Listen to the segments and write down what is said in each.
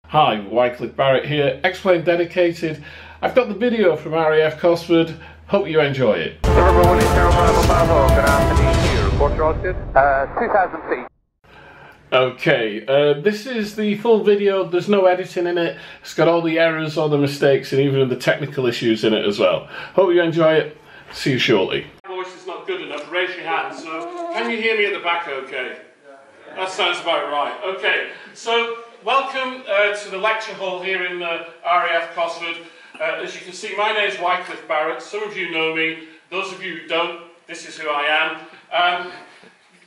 Hi, Wycliffe Barrett here, Xplane dedicated. I've got the video from RAF Cosfrod. Hope you enjoy it. Good afternoon, report rocket. 2,000 feet. Okay, this is the full video. There's no editing in it. It's got all the errors, all the mistakes, and even the technical issues in it as well. Hope you enjoy it. See you shortly. My voice is not good enough. Raise your hand. So, can you hear me at the back okay? That sounds about right. Okay, so welcome to the lecture hall here in RAF Cosfrod. As you can see, my name is Wycliffe Barrett. Some of you know me. Those of you who don't, this is who I am.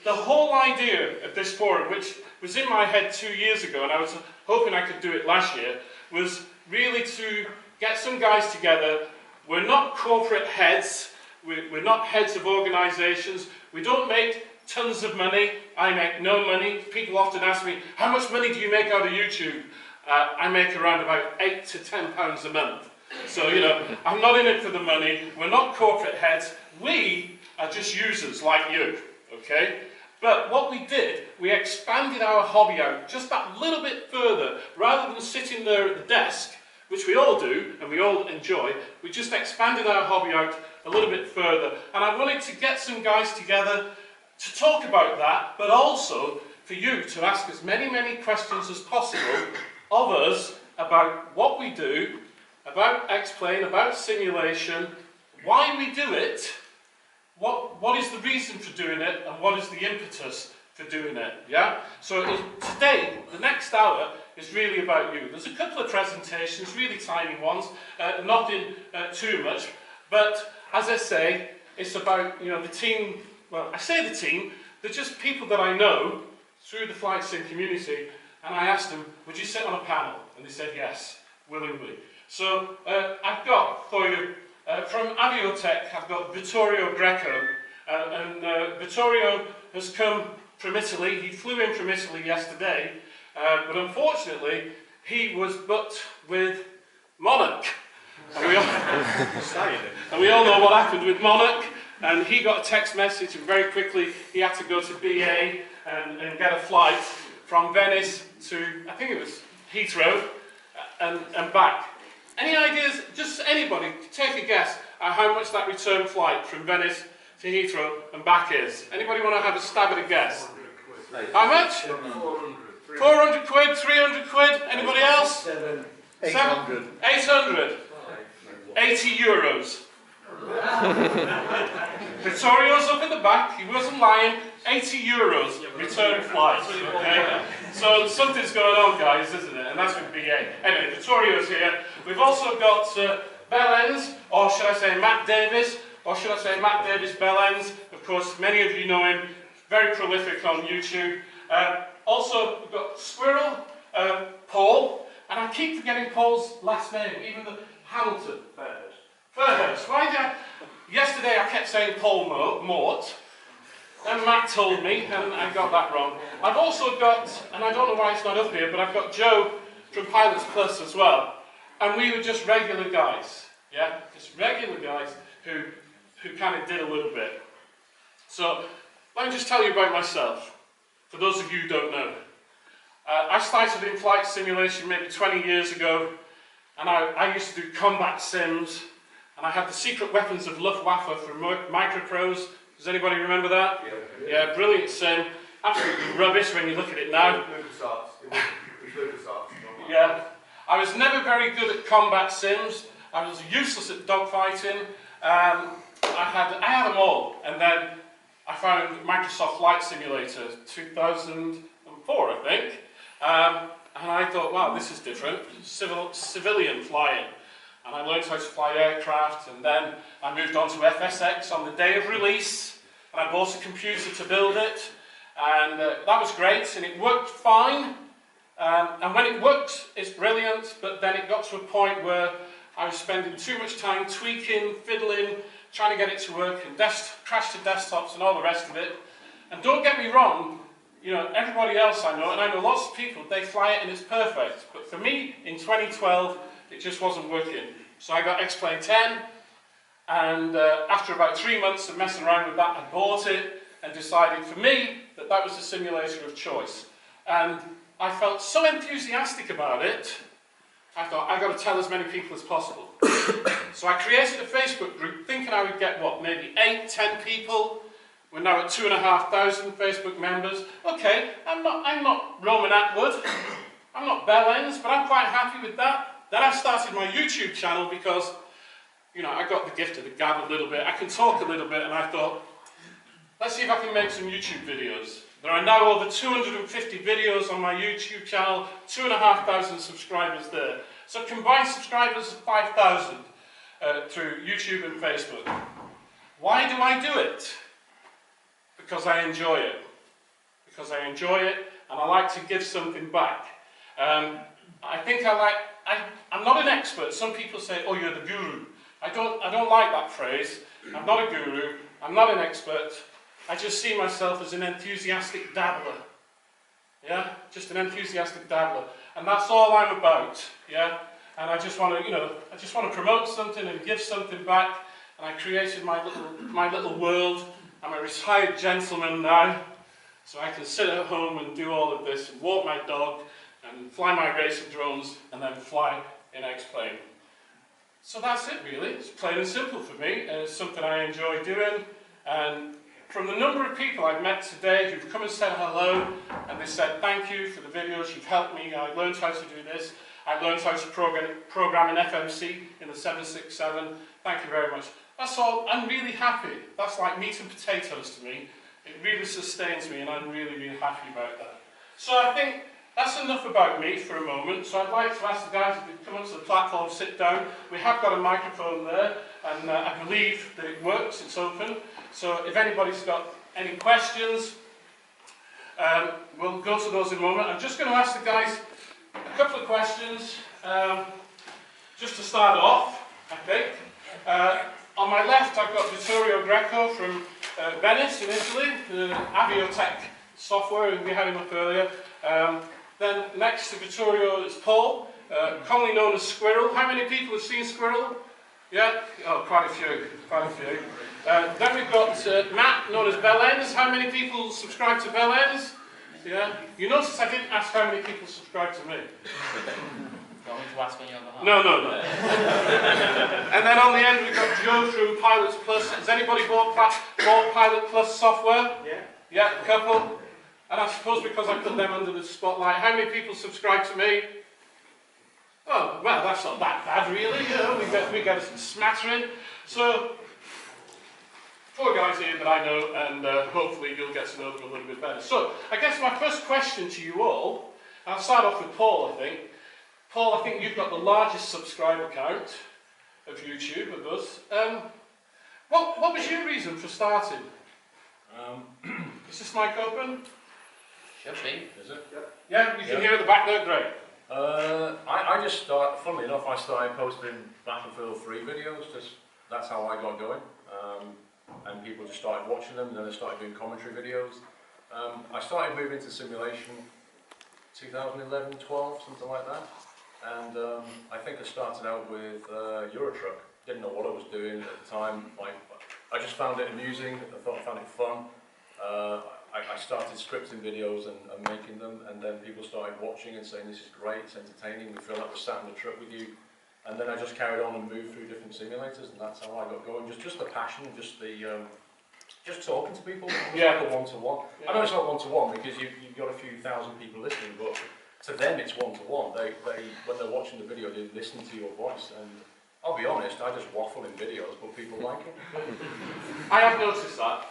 The whole idea of this forum, which was in my head 2 years ago, and I was hoping I could do it last year, was really to get some guys together. We're not corporate heads. We're not heads of organisations. We don't make tons of money. I make no money. People often ask me, how much money do you make out of YouTube? I make around about £8 to £10 a month. So, you know, I'm not in it for the money. We're not corporate heads. We are just users like you, okay? But what we did, we expanded our hobby out just that little bit further. Rather than sitting there at the desk, which we all do and we all enjoy, we just expanded our hobby out a little bit further. And I wanted to get some guys together to talk about that, but also for you to ask as many questions as possible of us about what we do, about Xplane, about simulation, why we do it, what is the reason for doing it, and what is the impetus for doing it, yeah? So today, the next hour is really about you. There's a couple of presentations, really tiny ones, nothing too much, but as I say, it's about, you know, the team. Well, I say the team, they're just people that I know through the flight sim community, and I asked them, would you sit on a panel? And they said yes, willingly. So I've got for you, from Aviotek, I've got Vittorio and Vittorio has come from Italy. He flew in from Italy yesterday, but unfortunately he was booked with Monarch. And we all know what happened with Monarch. And he got a text message, and very quickly he had to go to BA and get a flight from Venice to, I think it was Heathrow, and back. Any ideas? Just anybody, take a guess at how much that return flight from Venice to Heathrow and back is. Anybody want to have a stab at a guess? How much? 400 quid, 300 quid, anybody else? 800. 800. 80 euros. Vittorio's up in the back, he wasn't lying, 80 euros return flight, okay? So something's going on, guys, isn't it? And that's with BA. Anyway, Vittorio's here. We've also got Belynz, or should I say Matt Davis, or should I say Matt Davis Belynz. Of course, many of you know him, very prolific on YouTube. Also, we've got Squirrel, Paul, and I keep forgetting Paul's last name, even the Hamilton. Fairhurst. Yesterday I kept saying Paul Mort, and Matt told me, and I got that wrong. I've also got, and I don't know why it's not up here, but I've got Joe from Pilots Plus as well. And we were just regular guys, yeah? Just regular guys who kind of did a little bit. So, let me just tell you about myself, for those of you who don't know. I started in flight simulation maybe 20 years ago, and I used to do combat sims. And I had the secret weapons of Luftwaffe from Microprose. Does anybody remember that? Yeah, brilliant sim. Absolutely rubbish when you look at it now. Yeah. I was never very good at combat sims. I was useless at dogfighting. I had them all. And then I found Microsoft Flight Simulator 2004, I think. And I thought, wow, this is different. Civilian flying. And I learned how to fly aircraft, and then I moved on to FSX on the day of release, and I bought a computer to build it, and that was great, and it worked fine, and when it worked, it's brilliant, but then it got to a point where I was spending too much time tweaking, fiddling, trying to get it to work, and crash to desktops and all the rest of it. And don't get me wrong, you know, everybody else I know, and I know lots of people, they fly it and it's perfect, but for me, in 2012, it just wasn't working. So I got Xplane 10, and after about 3 months of messing around with that, I bought it and decided for me that that was the simulator of choice. And I felt so enthusiastic about it, I thought, I've got to tell as many people as possible. So I created a Facebook group thinking I would get, what, maybe 8, 10 people. We're now at 2,500 Facebook members. Okay, I'm not Roman Atwood, I'm not Belynz, but I'm quite happy with that. Then I started my YouTube channel because, you know, I got the gift of the gab a little bit. I can talk a little bit, and I thought, let's see if I can make some YouTube videos. There are now over 250 videos on my YouTube channel, 2,500 subscribers there. So combined subscribers of 5,000 through YouTube and Facebook. Why do I do it? Because I enjoy it. Because I enjoy it, and I like to give something back. I think I'm not an expert. Some people say, oh, you're the guru. I don't like that phrase. I'm not a guru. I'm not an expert. I just see myself as an enthusiastic dabbler. Yeah, just an enthusiastic dabbler, and that's all I'm about. Yeah, and I just want to, you know, I just want to promote something and give something back. And I created my little world. I'm a retired gentleman now, so I can sit at home and do all of this, and walk my dog, and fly my racing drones, and then fly in Xplane. So that's it, really. It's plain and simple for me, and it's something I enjoy doing. And from the number of people I've met today who've come and said hello, and they said thank you for the videos, you've helped me, I learned how to do this, I learned how to program in FMC in the 767, thank you very much. That's all. I'm really happy. That's like meat and potatoes to me. It really sustains me, and I'm really, really happy about that. So I think that's enough about me for a moment. So I'd like to ask the guys if they come onto the platform, sit down. We have got a microphone there, and I believe that it works, it's open. So if anybody's got any questions, we'll go to those in a moment. I'm just going to ask the guys a couple of questions, just to start off, I think. On my left, I've got Vittorio from Venice in Italy, the Aviotek software, and we had him up earlier. Then next to Vittorio is Paul, commonly known as Squirrel. How many people have seen Squirrel? Yeah? Oh, quite a few, quite a few. Then we've got Matt, known as Belynz. How many people subscribe to Belynz? Yeah? You notice I didn't ask how many people subscribe to me. Don't want to ask on your behalf. No, no, no. And then on the end we've got Joe from Pilots Plus. Has anybody bought Pilot Plus software? Yeah. Yeah, a couple. And I suppose because I put them under the spotlight, how many people subscribe to me? Oh, well, that's not that bad really, you know, we get a smattering. So, 4 guys here that I know, and hopefully you'll get to know them a little bit better. So, I guess my first question to you all, I'll start off with Paul, I think. Paul, I think you've got the largest subscriber count of YouTube of us. What was your reason for starting? Is this mic open? Should be. Is it? Yep. Yeah, you can hear at the back there, great. I just started, funnily enough, I started posting Battlefield 3 videos, just that's how I got going. And people just started watching them, and then they started doing commentary videos. I started moving into simulation 2011, 12, something like that. And I think I started out with Eurotruck. Didn't know what I was doing at the time. I just found it amusing. I found it fun. I started scripting videos and making them, and then people started watching and saying this is great, it's entertaining, we feel like we're sat in the truck with you. And then I just carried on and moved through different simulators, and that's how I got going. Just the passion, just talking to people. Yeah. Like a one-to-one. Yeah. I know it's not one-to-one because you've got a few thousand people listening, but to them it's one-to-one. They when they're watching the video, they listen to your voice, and I'll be honest, I just waffle in videos, but people like it. I have noticed that.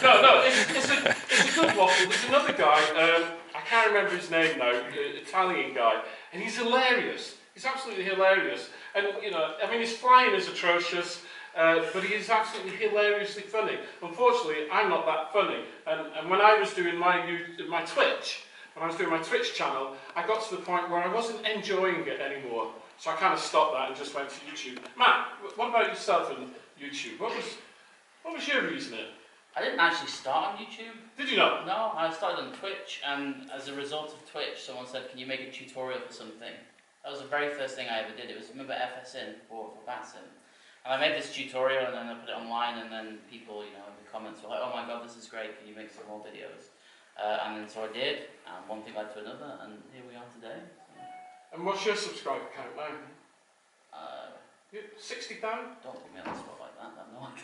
No, it's a good waffle. There's another guy, I can't remember his name now, Italian guy, and he's hilarious. He's absolutely hilarious. And, you know, I mean, his flying is atrocious, but he is absolutely hilariously funny. Unfortunately, I'm not that funny. And when I was doing my Twitch, when I was doing my Twitch channel, I got to the point where I wasn't enjoying it anymore. So I kind of stopped that and just went to YouTube. Matt, what about yourself and YouTube? What was your reasoning? I didn't actually start on YouTube. Did you not? No, I started on Twitch, and as a result of Twitch, someone said, can you make a tutorial for something? That was the very first thing I ever did. It was, remember FSN for Batson? And I made this tutorial, and then I put it online, and then people, you know, in the comments were like, oh my god, this is great, can you make some more videos? And then so I did, and one thing led to another, and here we are today. And what's your subscriber count now? 60,000? Don't put me on the spot like that, I'm not.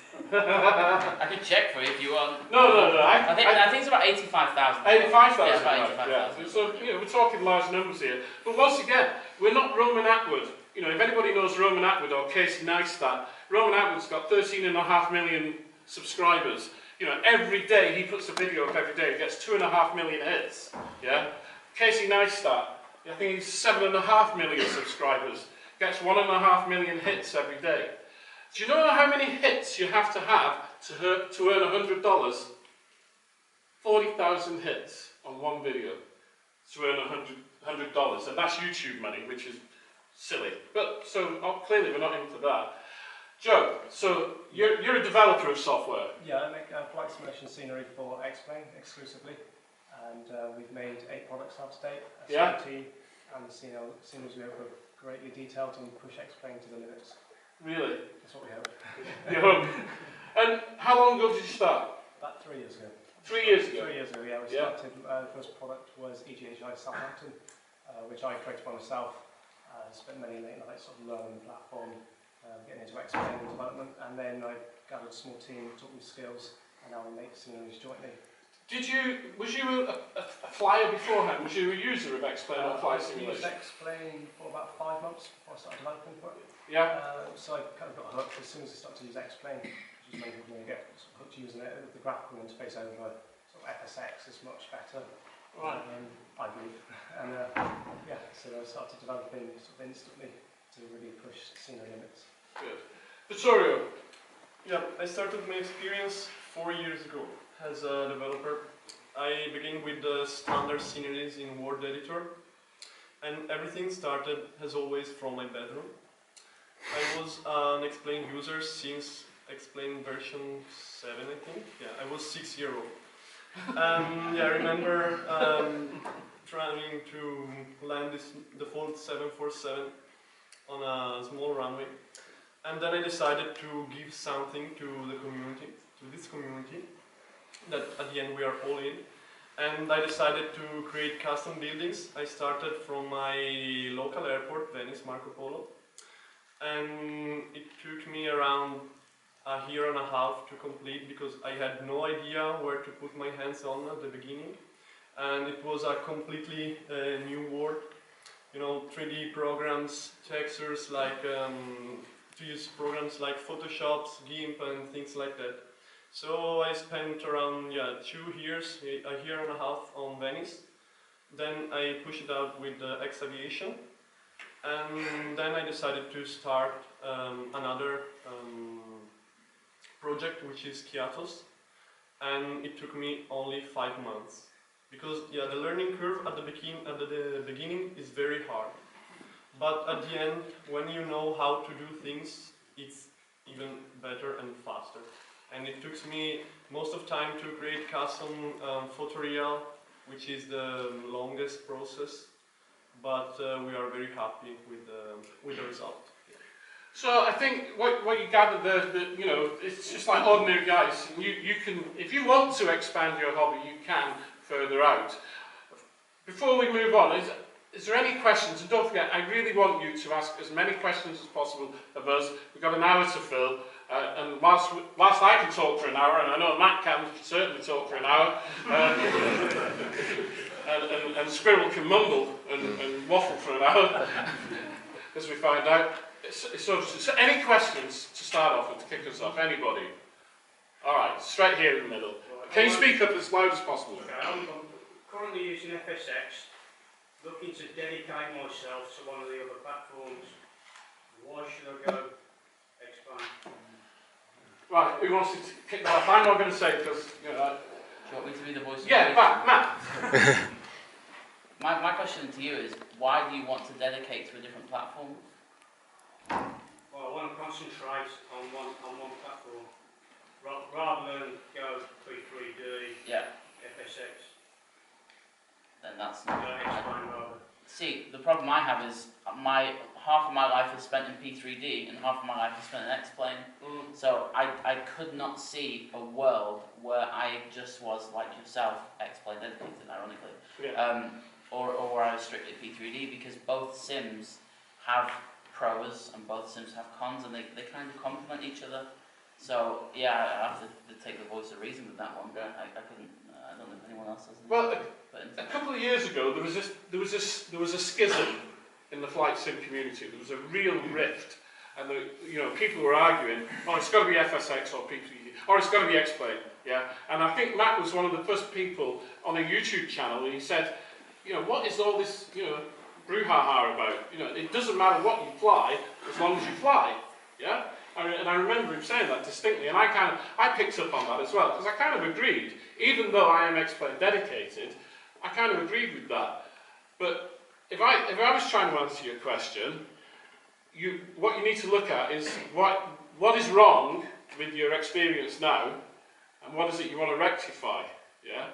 I can check for you if you want. No. I think it's about 85,000. 85,000. Yeah, about 85,000. Yeah. So, you know, we're talking large numbers here. But once again, we're not Roman Atwood. You know, if anybody knows Roman Atwood or Casey Neistat, Roman Atwood's got 13.5 million subscribers. You know, every day he puts a video up every day, he gets 2.5 million hits. Yeah? Casey Neistat, I think he's 7.5 million subscribers. Gets 1.5 million hits every day. Do you know how many hits you have to earn $100? 40,000 hits on one video to earn $100, and that's YouTube money, which is silly. But so clearly we're not into that. Joe, so you're a developer of software. Yeah, I make flight simulation scenery for Xplane exclusively, and we've made 8 products now to date. Yeah. team, and the scenery we hope are greatly detailed and push Xplane to the limits. Really? That's what we hope. You hope. And how long ago did you start? About 3 years ago. 3 years ago? 3 years ago, yeah. We started, the first product was EGHI Southampton, which I created by myself. Spent many late nights sort of learning the platform, getting into Xplane development, and then I gathered a small team, taught me skills, and now we make scenarios jointly. Was you a flyer beforehand? Was you a user of Xplane or Flight Simulation? I used Xplane for about 5 months before I started developing for it. Yeah. So I kind of got hooked as soon as I started to use Xplane. Just made me get sort of hooked using it. The graphical interface over sort of FSX is much better. Right. I believe. And yeah, so I started developing sort of instantly to really push scenery limits. Good. Vittorio. Yeah, I started my experience 4 years ago as a developer. I began with the standard sceneries in Word editor, and everything started, as always, from my bedroom. I was an Xplane user since Xplane version 7, I think. Yeah, I was 6 years old. Yeah, I remember trying to land this default 747 on a small runway, and then I decided to give something to the community, to this community, that at the end we are all in, and I decided to create custom buildings. I started from my local airport, Venice Marco Polo, and it took me around a year and a half to complete because I had no idea where to put my hands on at the beginning, and it was a completely new world. You know, 3D programs, textures, like to use programs like Photoshop, GIMP and things like that. So I spent around 2 years, a year and a half on Venice. Then I pushed it out with X Aviation, and then I decided to start another project, which is Kiatos, and it took me only 5 months. Because the learning curve at the beginning is very hard, but at the end, when you know how to do things, it's even better and faster. And it took me most of the time to create custom photoreal, which is the longest process, but we are very happy with the result. So I think what you gathered there, that you know, it's just like ordinary guys. You can, if you want to expand your hobby, you can further out. Before we move on, is there any questions? And don't forget, I really want you to ask as many questions as possible of us. We've got an hour to fill, and whilst I can talk for an hour, and I know Matt can certainly talk for an hour, and Squirrel can mumble and waffle for an hour, as we find out. So any questions to start off with, to kick us off? Anybody? All right, straight here in the middle. Can you speak up as loud as possible? Okay, I'm currently using FSX, looking to dedicate myself to one of the other platforms. Why should I go Xplane? Right, who wants to kick that off? I'm not going to say because, you know... Do you want me to be the voice of Yeah, Matt. My question to you is, why do you want to dedicate to a different platform? Well, I want to concentrate on one platform, rather than go P3D, FSX. Then that's not... Xplane rather. See, the problem I have is my half of my life is spent in P3D and half of my life is spent in Xplane. So I could not see a world where I just was like yourself, Xplane dedicated, ironically, or where I was strictly P3D, because both sims have pros and both sims have cons, and they kind of complement each other. So yeah, I have to take the voice of reason with that one. But I couldn't. I don't know if anyone else has. Well, a couple of years ago, there was a schism in the flight sim community. There was a real rift, and people were arguing, oh, it's got to be FSX or P3D, or it's got to be Xplane. Yeah, and I think Matt was one of the first people on a YouTube channel, and he said, what is all this, brouhaha about? It doesn't matter what you fly as long as you fly. Yeah. And I remember him saying that distinctly, and I picked up on that as well, because I kind of agreed, even though I am Xplane dedicated, I kind of agreed with that. But if I was trying to answer your question, what you need to look at is what is wrong with your experience now, and what is it you want to rectify, yeah?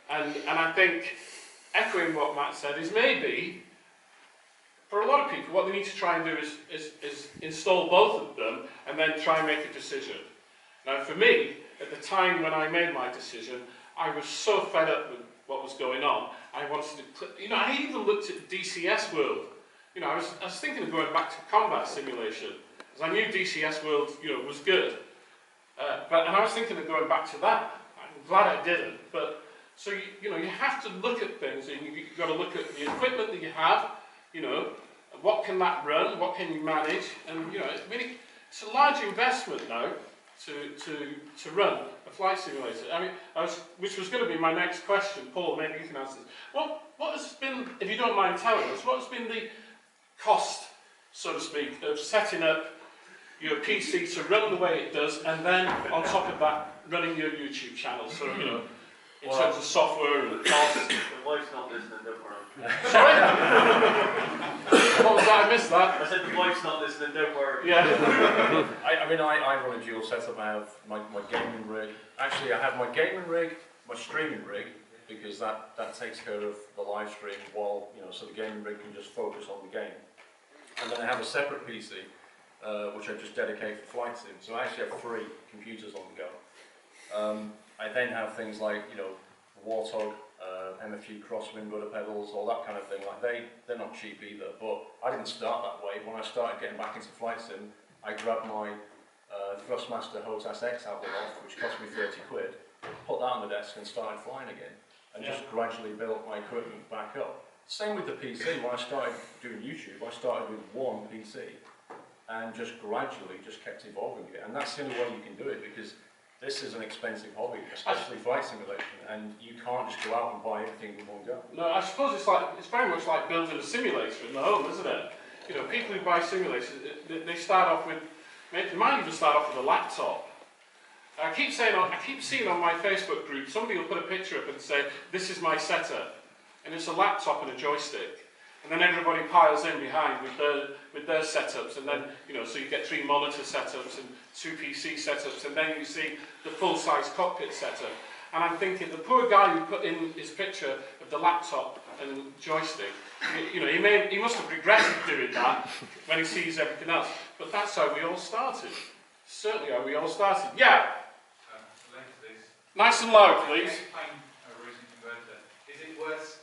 And I think, echoing what Matt said, is maybe, for a lot of people, what they need to try and do is install both of them and then try and make a decision. Now, for me, at the time when I made my decision, I was so fed up with what was going on. I wanted to, I even looked at DCS World. I was thinking of going back to combat simulation, because I knew DCS World, was good. And I was thinking of going back to that. I'm glad I didn't. But so you have to look at things, and you've got to look at the equipment that you have. What can that run? What can you manage? And it's a large investment now to run a flight simulator. I mean, which was going to be my next question, Paul. Maybe you can answer this. What has been, if you don't mind telling us, what has been the cost, so to speak, of setting up your PC to run the way it does, and then on top of that, running your YouTube channel? So in terms of software and costs. The wife's not listening, don't worry. Sorry? What was that? I missed that. I said the wife's not listening, don't worry. Yeah. I run a dual setup. I have my gaming rig. Actually, I have my gaming rig, my streaming rig, because that takes care of the live stream while, so the gaming rig can just focus on the game. And then I have a separate PC, which I just dedicate for flight sim. So I actually have 3 computers on the go. I then have things like, Warthog, MFG crosswind rudder pedals, all that kind of thing. Like they're not cheap either, but I didn't start that way. When I started getting back into flight sim, I grabbed my Thrustmaster HOTAS X out the loft, which cost me 30 quid, put that on the desk and started flying again, and just gradually built my equipment back up. Same with the PC. When I started doing YouTube, I started with 1 PC and just gradually kept evolving it, and that's the only way you can do it, because this is an expensive hobby, especially flight simulation, and you can't just go out and buy everything in one go. No, I suppose it's very much like building a simulator in the home, isn't it? People who buy simulators, they start off with, they might even start off with a laptop. I keep seeing on my Facebook group, somebody will put a picture up and say, this is my setup, and it's a laptop and a joystick. And then everybody piles in behind with their setups, and then so you get 3 monitor setups and 2 PC setups, and then you see the full-size cockpit setup. And I'm thinking, the poor guy who put in his picture of the laptop and joystick, he must have regretted doing that when he sees everything else. But that's how we all started. Certainly how we all started. Yeah. Nice and loud, please. Is it worth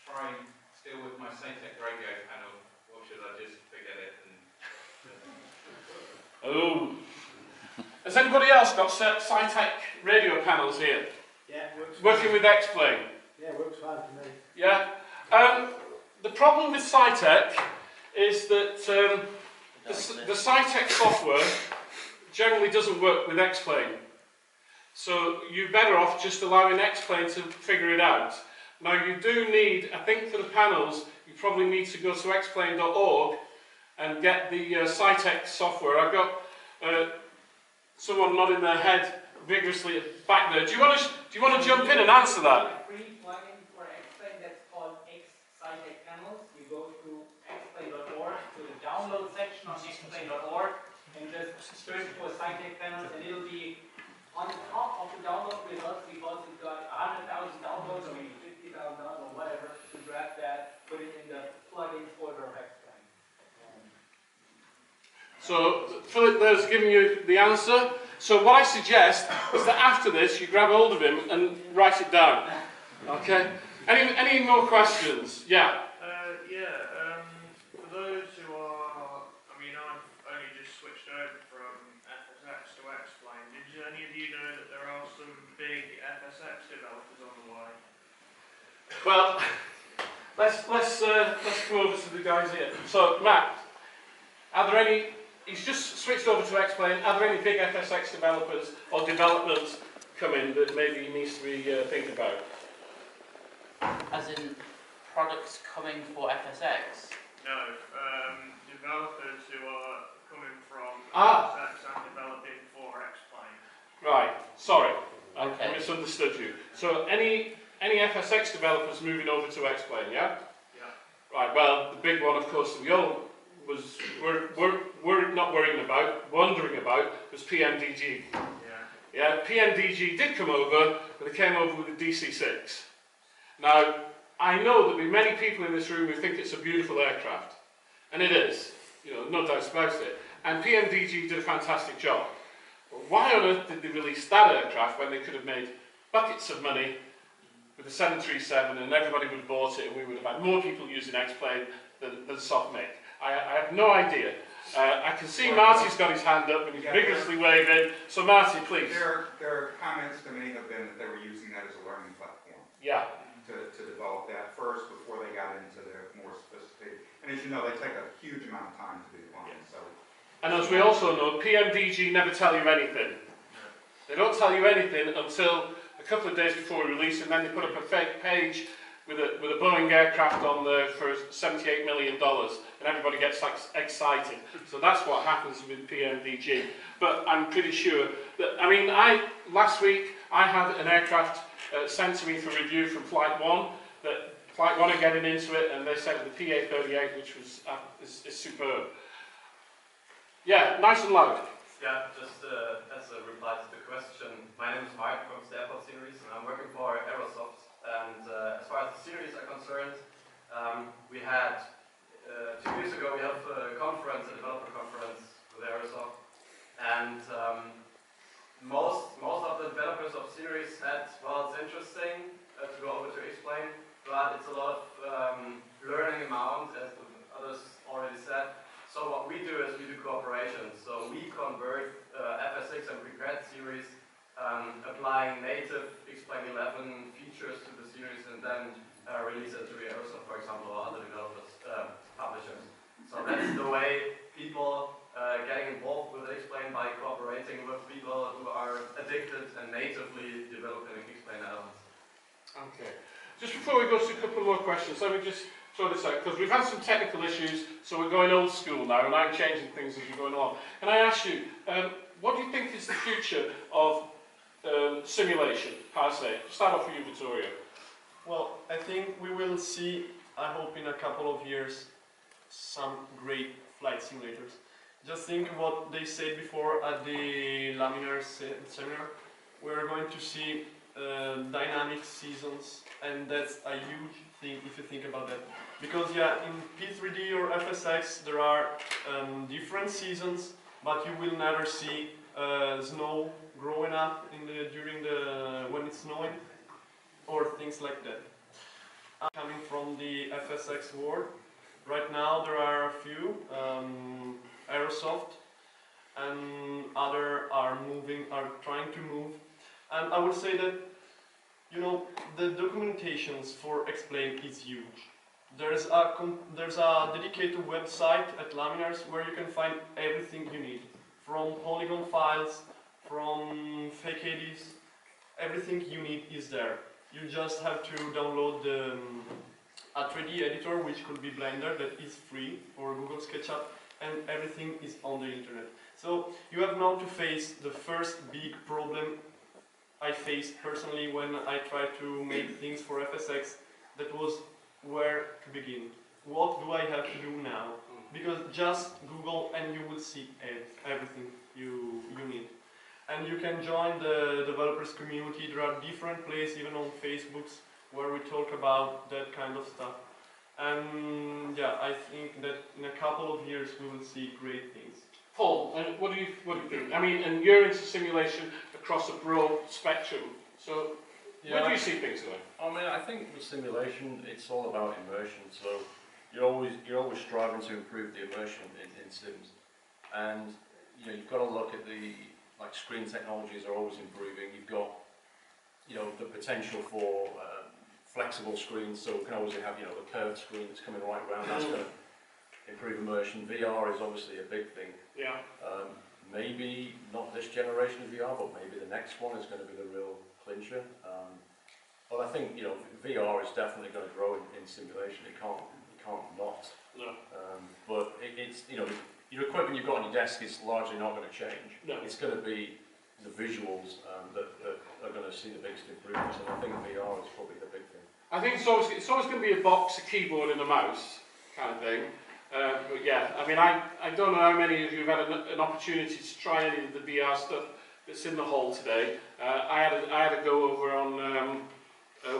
trying still with my Satek radio panel, or should I just forget it? Oh. Has anybody else got Satek radio panels here? Yeah, Working with Xplane? Yeah, works fine for me. Yeah. The problem with Satek is that the Satek software generally doesn't work with Xplane. So you're better off just allowing Xplane to figure it out. Now you do need, I think for the panels, you probably need to go to xplane.org and get the Satek software. I've got someone nodding their head vigorously back there. Do you want to jump in and answer that? Free plugin for Xplane that's called Satek panels. You go to xplane.org to the download section on xplane.org and just search for Satek panels, and it'll be on the top of the download results because it's got 100,000 downloads or maybe 50,000 downloads or whatever. To grab that, put it in the plugins So Philip there's giving you the answer. So what I suggest is that after this you grab hold of him and write it down. Okay? Any more questions? Yeah. For those who are, I mean, I've only just switched over from FSX to Xplane. Did any of you know that there are some big FSX developers on the way? Well, let's come over to the guys here. So Matt, are there any? He's just switched over to Xplane. Are there any big FSX developers or developments coming that maybe he needs to be thinking about? As in products coming for FSX? No, developers who are coming from FSX and developing for Xplane. Right. Sorry, Okay. I misunderstood you. So any FSX developers moving over to Xplane? Yeah. Yeah. Right. Well, the big one, of course, that we all we're not wondering about was PMDG. Yeah, PMDG did come over, but they came over with a DC-6. Now, I know there'll be many people in this room who think it's a beautiful aircraft, and it is, you know, no doubt about it. And PMDG did a fantastic job. But why on earth did they release that aircraft when they could have made buckets of money with a 737 and everybody would have bought it and we would have had more people using Xplane than soft make? I have no idea. I can see Marty's got his hand up and he's vigorously waving. So Marty, please. Their comments to me have been that they were using that as a learning platform. Yeah. To develop that first before they got into the more sophisticated. And as you know, they take a huge amount of time to do one. So. And as we also know, PMDG never tell you anything. They don't tell you anything until a couple of days before release, and then they put up a fake page with a Boeing aircraft on there for $78 million, and everybody gets excited. So that's what happens with PMDG. But I'm pretty sure that, I mean, last week I had an aircraft sent to me for review from Flight 1, that Flight 1 are getting into it, and they sent the PA-38, which was is superb. Yeah, nice and loud. Yeah, just as a reply to the question, my name is Mark from the Airport Series, and I'm working for Aerosoft. And as far as the series are concerned, we had 2 years ago we had a conference, a developer conference with Aerosoft, and most of the developers of series said, well, it's interesting to go over to Xplane, but it's a lot of learning amount, as the others already said. So what we do is we do cooperation. So we convert FS6 and prepared series, applying native Xplane 11 features to the series, and then release it to Aerosoft, for example, or other developers, publishers. So that's the way people getting involved with Xplane, by cooperating with people who are addicted and natively developing Xplane elements. Okay. Just before we go to a couple more questions, let me just throw this out, because we've had some technical issues, so we're going old school now, and I'm changing things as we're going along. Can I ask you, what do you think is the future of simulation, per se? Start off with you, Vittorio. Well, I think we will see, I hope in a couple of years, some great flight simulators. Just think of what they said before at the Laminar seminar. We're going to see dynamic seasons, and that's a huge thing if you think about that. Because yeah, in P3D or FSX there are different seasons, but you will never see snow growing up in when it's snowing, or things like that. Coming from the FSX world, right now there are a few, Aerosoft, and other are trying to move. And I would say that, you know, the documentations for Xplane is huge. There's a dedicated website at Laminars where you can find everything you need, from polygon files, from fake ADs, everything you need is there. You just have to download a 3D editor, which could be Blender, that is free, or Google SketchUp, and everything is on the internet. So you have now to face the first big problem I faced personally when I tried to make things for FSX. That was where to begin. What do I have to do now? Because just Google and you will see everything you need. And you can join the developers community. There are different places, even on Facebook, where we talk about that kind of stuff. And yeah, I think that in a couple of years we will see great things. Paul, what do you think? I mean, and you're into simulation across a broad spectrum. So where do you see things going? I mean, I think with simulation, it's all about immersion. So you're always striving to improve the immersion in sims, and you know, you've got to look at the screen technologies are always improving. You've got the potential for flexible screens, so we can always have the curved screen that's coming right around. That's going to improve immersion. VR is obviously a big thing. Yeah. Maybe not this generation of VR, but maybe the next one is going to be the real clincher. But I think VR is definitely going to grow in simulation. It can't not. No. But it's your equipment you've got on your desk is largely not going to change. No. It's going to be the visuals that are going to see the biggest improvements, and I think VR is probably the big thing. I think it's always going to be a box, a keyboard, and a mouse kind of thing. But yeah, I mean, I don't know how many of you have had an opportunity to try any of the VR stuff that's in the hall today. I had a go over on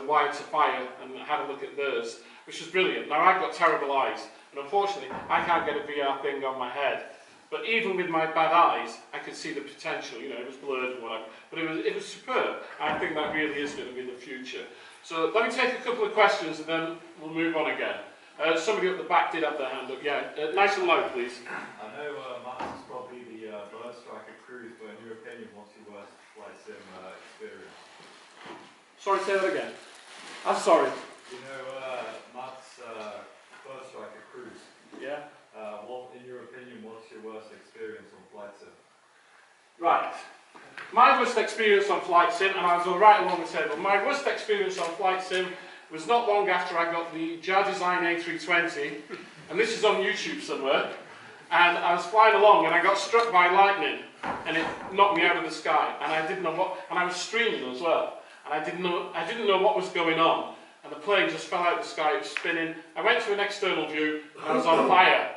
Wired to Fire and had a look at theirs, which was brilliant. Now I've got terrible eyes, and unfortunately I can't get a VR thing on my head. But even with my bad eyes, I could see the potential. It was blurred and whatever, but it was superb. I think that really is going to be the future. So let me take a couple of questions and then we'll move on again. Somebody up the back did have their hand up. Yeah, nice and loud, please. I know Max is probably the Belynz Striker Cruise, but in your opinion, what's your worst flight sim experience? Sorry, say that again. I'm sorry. You know Matt's first Striker Cruise. Yeah. What, in your opinion, what's your worst experience on flight sim? Right. My worst experience on flight sim, and I was all right along the table. My worst experience on flight sim was not long after I got the Jar Design A320, and this is on YouTube somewhere, and I was flying along and I got struck by lightning and it knocked me out of the sky, and I didn't know what, and I was streaming as well, and I didn't know what was going on, and the plane just fell out of the sky, it was spinning. I went to an external view and I was on fire,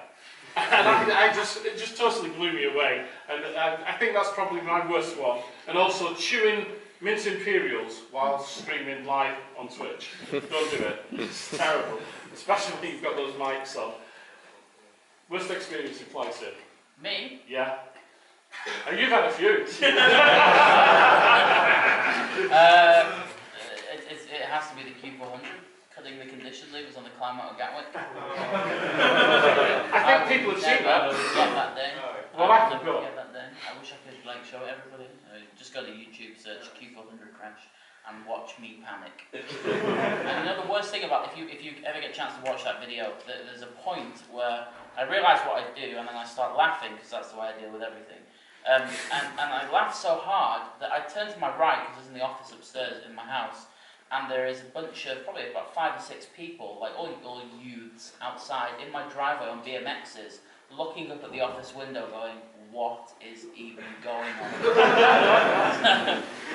and it just totally blew me away, and I think that's probably my worst one. And also chewing mint Imperials while streaming live on Twitch. Don't do it. It's terrible. Especially when you've got those mics on. Worst experience in flight sim? Me? Yeah. And you've had a few. It has to be the Q400. Cutting the condition loop was on the climb out of Gatwick. I think people have seen that. Get that day. Well, I have to go. Get that day. I wish I could show everybody. Just go to YouTube, search Q400 crash, and watch me panic. And the worst thing about if you ever get a chance to watch that video, there's a point where I realise what I do, and then I start laughing because that's the way I deal with everything. And I laugh so hard that I turn to my right because it's in the office upstairs in my house. And there is a bunch of, probably about 5 or 6 people, like all youths outside in my driveway on BMXs, looking up at the office window going, what is even going on?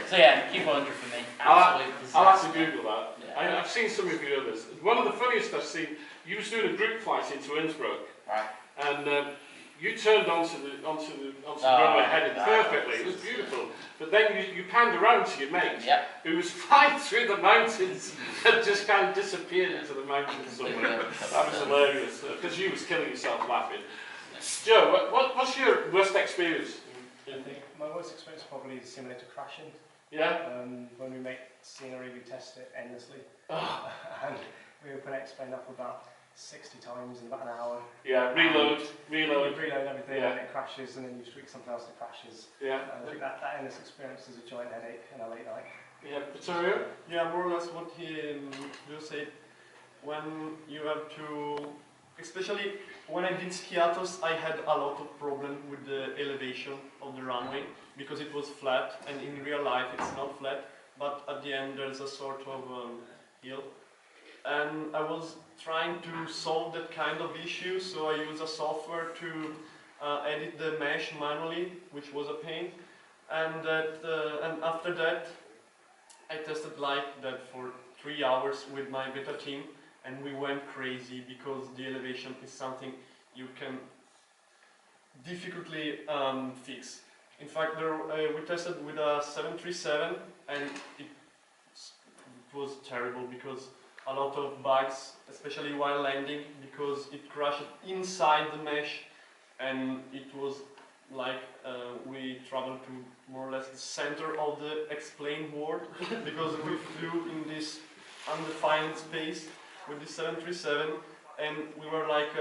So yeah, Q400 for me. I'll have to Google that. Yeah. I've seen some of your others. One of the funniest I've seen, you was doing a group flight into Innsbruck. Right. And you turned onto the runway headed perfectly. It was beautiful. But then you panned around to your mate, who was flying through the mountains and just kind of disappeared into the mountains somewhere. That was hilarious, because you was killing yourself laughing. Joe, what's your worst experience? I think my worst experience is probably simulator crashing. Yeah? When we make scenery, we test it endlessly. Oh. And we open Xplane up about 60 times in about an hour. Yeah, reload everything, and it crashes, and then you tweak something else that crashes. Yeah. I think that endless experience is a giant headache and a late night. Yeah, Vittorio? Yeah, more or less what he just said. When you have to, especially when I did Skiatos, I had a lot of problem with the elevation of the runway because it was flat, and in real life it's not flat, but at the end there's a sort of hill. And I was trying to solve that kind of issue, so I used a software to edit the mesh manually, which was a pain. And after that, I tested like that for 3 hours with my beta team, and we went crazy because the elevation is something you can difficultly fix. In fact, we tested with a 737, and it was terrible because a lot of bugs, especially while landing, because it crashed inside the mesh, and it was we traveled to more or less the center of the Xplane world because we flew in this undefined space with the 737, and we were like,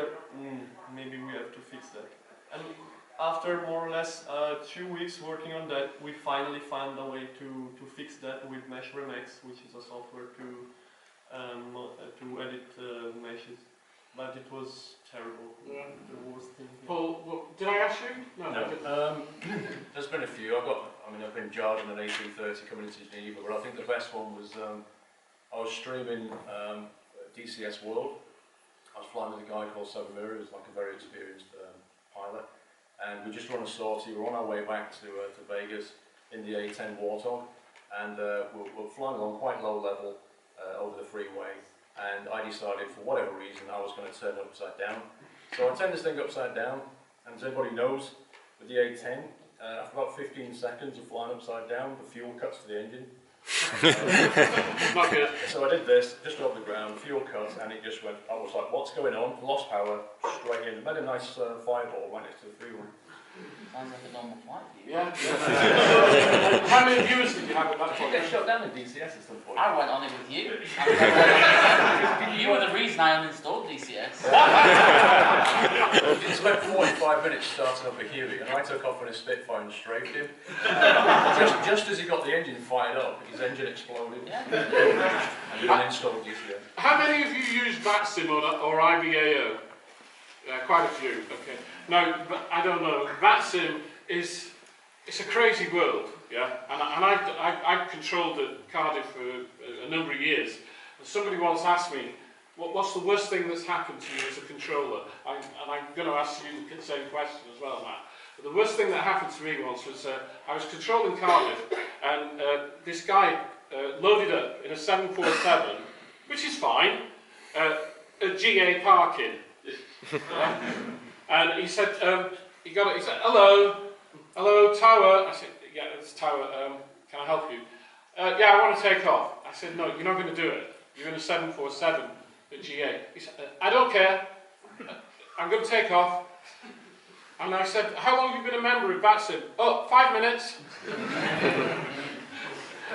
maybe we have to fix that. And after more or less 2 weeks working on that, we finally found a way to fix that with Mesh Remix, which is a software to edit meshes. But it was terrible. Yeah. The worst thing. Paul, did I ask you? No. There's been a few. I've been jarred in an A330 coming into Geneva, but I think the best one was I was streaming DCS World. I was flying with a guy called Savamira, who's like a very experienced pilot, and we just run a sortie. We're on our way back to Vegas in the A10 Warthog, and we're flying along quite low level over the freeway. And I decided, for whatever reason, I was going to turn it upside down. So I turned this thing upside down, and as everybody knows, with the A10, after about 15 seconds of flying upside down, the fuel cuts to the engine. Not good. So I did this, just off the ground, fuel cut, and it just went, I was like, what's going on? Lost power, straight in. Made a nice fireball right next to the freeway. Sounds like a normal flight for you. Yeah. How many viewers did you have at that point? You get shut down in DCS at some point. I went on it with you. You were the reason I uninstalled DCS. It spent 45 minutes starting up a Huey, and I took off on a Spitfire and strafed him. just as he got the engine fired up, his engine exploded. Yeah. And he uninstalled DCS. How many of you use VATSIM or IVAO? Quite a few, okay. No, but I don't know. VATSIM it's a crazy world, yeah. And I've controlled at Cardiff for a number of years. And somebody once asked me, what's the worst thing that's happened to you as a controller? And I'm going to ask you the same question as well, Matt. But the worst thing that happened to me once was I was controlling Cardiff, and this guy loaded up in a 747, which is fine, a GA parking. And he said, he said, hello, tower. I said, yeah, it's tower, can I help you? Yeah, I want to take off. I said, no, you're not going to do it. You're in a 747 at GA. He said, I don't care. I'm going to take off. And I said, how long have you been a member of VATSIM? Oh, 5 minutes.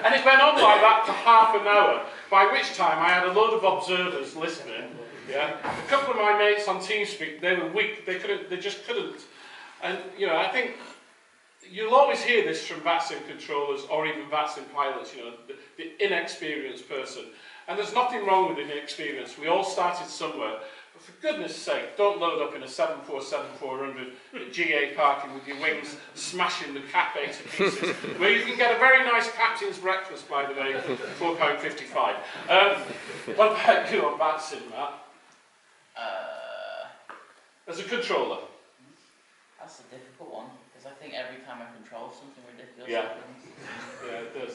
And it went on like that for half an hour, by which time I had a load of observers listening. Yeah, a couple of my mates on TeamSpeak, they were weak. They just couldn't. And I think you'll always hear this from VATSIM controllers or even VATSIM pilots. The inexperienced person. And there's nothing wrong with inexperience. We all started somewhere. But for goodness sake, don't load up in a 747-400 at GA parking with your wings smashing the cafe to pieces. Where you can get a very nice captain's breakfast, by the way, £4.55. What about you on VATSIM, Matt? As a controller? That's a difficult one, because I think every time I control something ridiculous happens. Yeah, it does.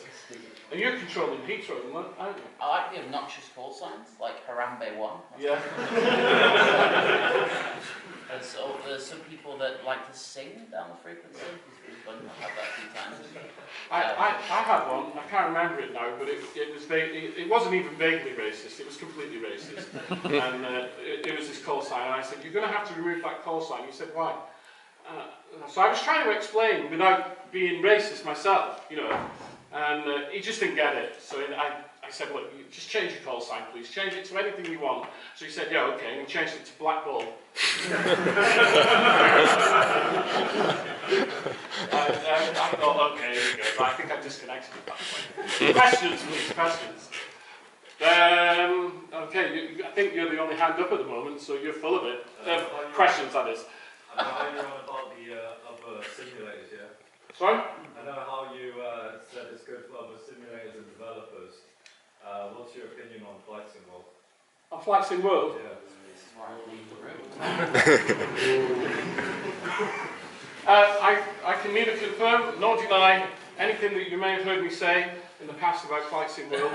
And you're controlling Heathrow, aren't you? I like the obnoxious call signs, like Harambe 1. Yeah. And so there's some people that like to sing down the frequency. It's really fun. I've had that a few times. I had one. I can't remember it now, but it wasn't even vaguely racist. It was completely racist. And it was this call sign, and I said, "You're going to have to remove that call sign." He said, "Why?" So I was trying to explain without being racist myself, and he just didn't get it. So I said, "Look, you just change your call sign, please. Change it to anything you want." So he said, "Yeah, okay," and he changed it to Black Bull. I thought, okay, here we go. But I think I disconnected at that point. Questions, please, questions. Okay, I think you're the only hand up at the moment, so you're full of it. Questions, that is. I know how you know about the other simulators, yeah? Sorry? I know how you said it's good for other simulators and developers. What's your opinion on Flight Sim World? On Flight Sim World? Yeah. This is why I leave the room. I can neither confirm nor deny anything that you may have heard me say in the past about Flight Sim World.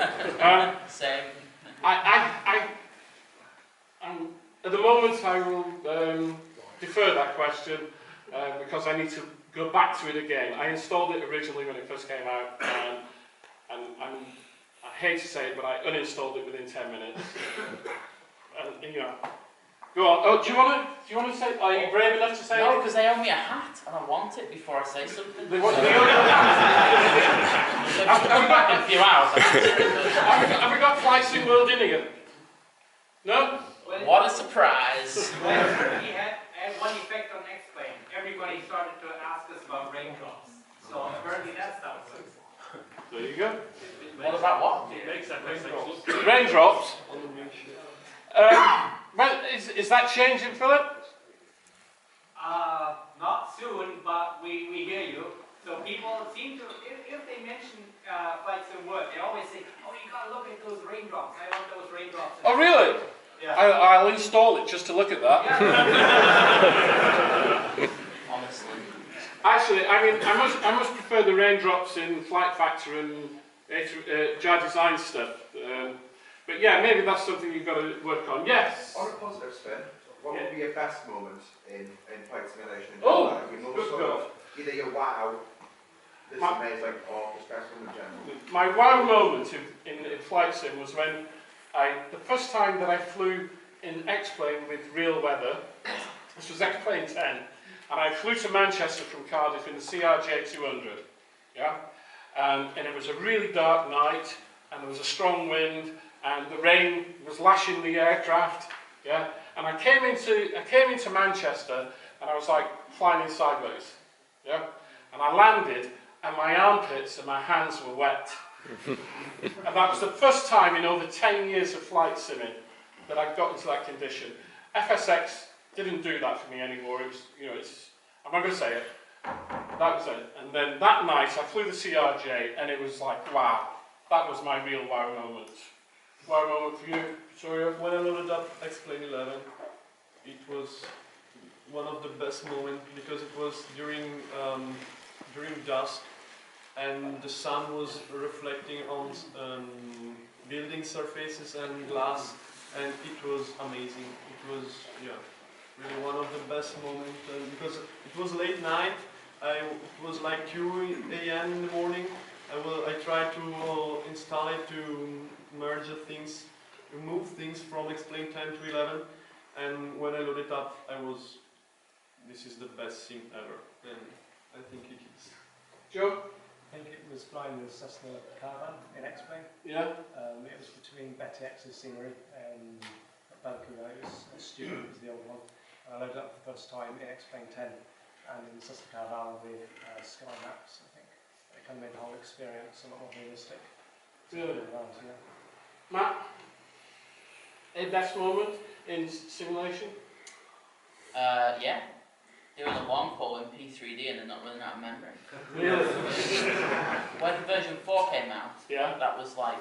Same. At the moment I will defer that question because I need to go back to it again. I installed it originally when it first came out, and I hate to say it, but I uninstalled it within 10 minutes. And Go on. Oh, do you want to say? Are you brave enough to say? No, because they owe me a hat, and I want it before I say something. They want so, the other so if you come back in a few hours. have we got Flight Sim World in here? No? What a surprise! We had one effect on Xplane. Everybody started to ask us about raindrops. So apparently that stuff works. There you go. What about what? Raindrops. Well, is that changing, Philip? Not soon, but we hear you. So people seem to, if they mention Flight Sim World, they always say, oh, you gotta look at those raindrops. I want those raindrops. Oh, really? Yeah. I'll install it just to look at that. Yeah. Honestly. Actually, I mean, I must prefer the raindrops in Flight Factor and JAR design stuff. But yeah, maybe that's something you've got to work on. Yes? On a positive spin, what would be your best moment in flight simulation? Oh, your most good sort God. of, either your wow, this is amazing, or just best one in general. My wow moment in Flight Sim was when the first time that I flew in Xplane with real weather. This was Xplane 10, and I flew to Manchester from Cardiff in the CRJ 200. Yeah, and it was a really dark night, and there was a strong wind, and the rain was lashing the aircraft. Yeah, and I came into Manchester, and I was like flying in sideways. Yeah, and I landed, and my armpits and my hands were wet. And that was the first time in over 10 years of flight simming that I'd got into that condition. FSX didn't do that for me anymore. It was, you know, I'm not going to say it. That was it. And then that night I flew the CRJ, and it was like, wow, that was my real wow moment. Wow moment for you, Vittorio? When I loaded up Xplane 11, it was one of the best moments because it was during dusk, and the sun was reflecting on building surfaces and glass, and it was amazing. It was, yeah, really one of the best moments because it was late night. It was like 2 a.m. in the morning. I tried to install it to merge the things, remove things from Xplane 10 to 11, and when I loaded up, this is the best sim ever, and I think it is. Joe? I think it was flying the Cessna Caravan in Xplane. Yeah. It was between Betty X's scenery and Belynz, Student was the old one. And I loaded up for the first time in Xplane 10 and in the Cessna Caravan with Sky Maps, I think. It kind of made the whole experience a lot more realistic. Really? Around, yeah. Matt? A best moment in simulation? Yeah. Doing a long haul in P3D and then not running out of memory. Really? When version 4 came out, yeah, that was like,